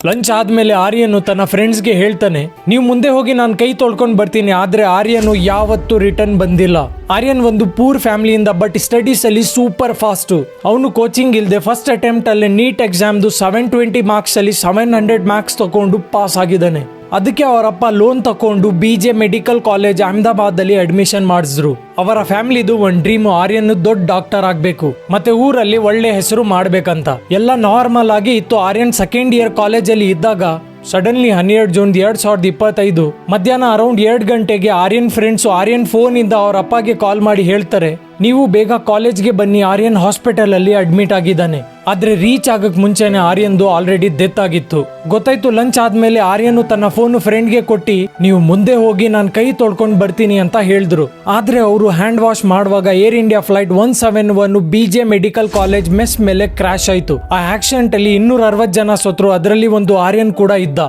Lunch ಆದ್ಮೇಲೆ ಆರ್ಯನು ತನ್ನ ಫ್ರೆಂಡ್ಸ್ಗೆ ಹೇಳ್ತಾನೆ, ನೀವು ಮುಂದೆ ಹೋಗಿ ನಾನು ಕೈ ತೊಳ್ಕೊಂಡು ಬರ್ತೀನಿ. ಆದ್ರೆ ಆರ್ಯನು ಯಾವತ್ತೂ ರಿಟರ್ನ್ ಬಂದಿಲ್ಲ. ಆರ್ಯನ್ ಒಂದು ಪೂರ್ ಫ್ಯಾಮಿಲಿಯಿಂದ, ಬಟ್ ಸ್ಟಡೀಸ್ ಅಲ್ಲಿ ಸೂಪರ್ ಫಾಸ್ಟ್. ಅವನು ಕೋಚಿಂಗ್ ಇಲ್ಲದೆ ಫಸ್ಟ್ ಅಟೆಂಪ್ಟ್ ಅಲ್ಲಿ ನೀಟ್ ಎಕ್ಸಾಮ್ದು 720 ಮಾರ್ಕ್ಸ್ ಅಲ್ಲಿ 700 ಮಾರ್ಕ್ಸ್ ತಗೊಂಡು ಪಾಸ್ ಆಗಿದ್ದಾನೆ. ಅದಕ್ಕೆ ಅವರಪ್ಪ ಲೋನ್ ತಕೊಂಡು BJ ಮೆಡಿಕಲ್ ಕಾಲೇಜ್ ಅಹಮದಾಬಾದ್ ಅಲ್ಲಿ ಅಡ್ಮಿಷನ್ ಮಾಡಿಸಿದ್ರು. ಅವರ ಫ್ಯಾಮಿಲಿದು ಒಂದ್ ಡ್ರೀಮ್, ಆರ್ಯನ್ ದೊಡ್ಡ ಡಾಕ್ಟರ್ ಆಗ್ಬೇಕು ಮತ್ತೆ ಊರಲ್ಲಿ ಒಳ್ಳೆ ಹೆಸರು ಮಾಡ್ಬೇಕಂತ. ಎಲ್ಲ ನಾರ್ಮಲ್ ಆಗಿ ಇತ್ತು. ಆರ್ಯನ್ ಸೆಕೆಂಡ್ ಇಯರ್ ಕಾಲೇಜಲ್ಲಿ ಇದ್ದಾಗ ಸಡನ್ಲಿ 12 ಜೂನ್ 2025 ಮಧ್ಯಾಹ್ನ ಅರೌಂಡ್ 2 ಗಂಟೆಗೆ ಆರ್ಯನ್ ಫ್ರೆಂಡ್ಸ್ ಆರ್ಯನ್ ಫೋನ್ ಇಂದ ಅವ್ರ ಅಪ್ಪಗೆ ಕಾಲ್ ಮಾಡಿ ಹೇಳ್ತಾರೆ, ನೀವು ಬೇಗ ಕಾಲೇಜ್ಗೆ ಬನ್ನಿ, ಆರ್ಯನ್ ಹಾಸ್ಪಿಟಲ್ ಅಲ್ಲಿ ಅಡ್ಮಿಟ್ ಆಗಿದ್ದಾನೆ. ಆದ್ರೆ ರೀಚ್ ಆಗಕ್ ಮುಂಚೆನೆ ಆರ್ಯನ್ದು ಆಲ್ರೆಡಿ ಡೆತ್ ಆಗಿತ್ತು. ಗೊತ್ತಾಯ್ತು. ಲಂಚ್ ಆದ್ಮೇಲೆ ಆರ್ಯನ್ ತನ್ನ ಫೋನ್ ಫ್ರೆಂಡ್ಗೆ ಕೊಟ್ಟಿ, ನೀವು ಮುಂದೆ ಹೋಗಿ ನಾನು ಕೈ ತೊಳ್ಕೊಂಡ್ ಬರ್ತೀನಿ ಅಂತ ಹೇಳಿದ್ರು. ಆದ್ರೆ ಅವರು ಹ್ಯಾಂಡ್ ವಾಶ್ ಮಾಡುವಾಗ Air India flight 171 BJ medical college mess ಮೇಲೆ ಕ್ರಾಶ್ ಆಯ್ತು. ಆ ಆಕ್ಸಿಡೆಂಟ್ ಅಲ್ಲಿ 260 ಜನ ಸತ್ರು. ಅದರಲ್ಲಿ ಒಂದು ಆರ್ಯನ್ ಕೂಡ ಇದ್ದ.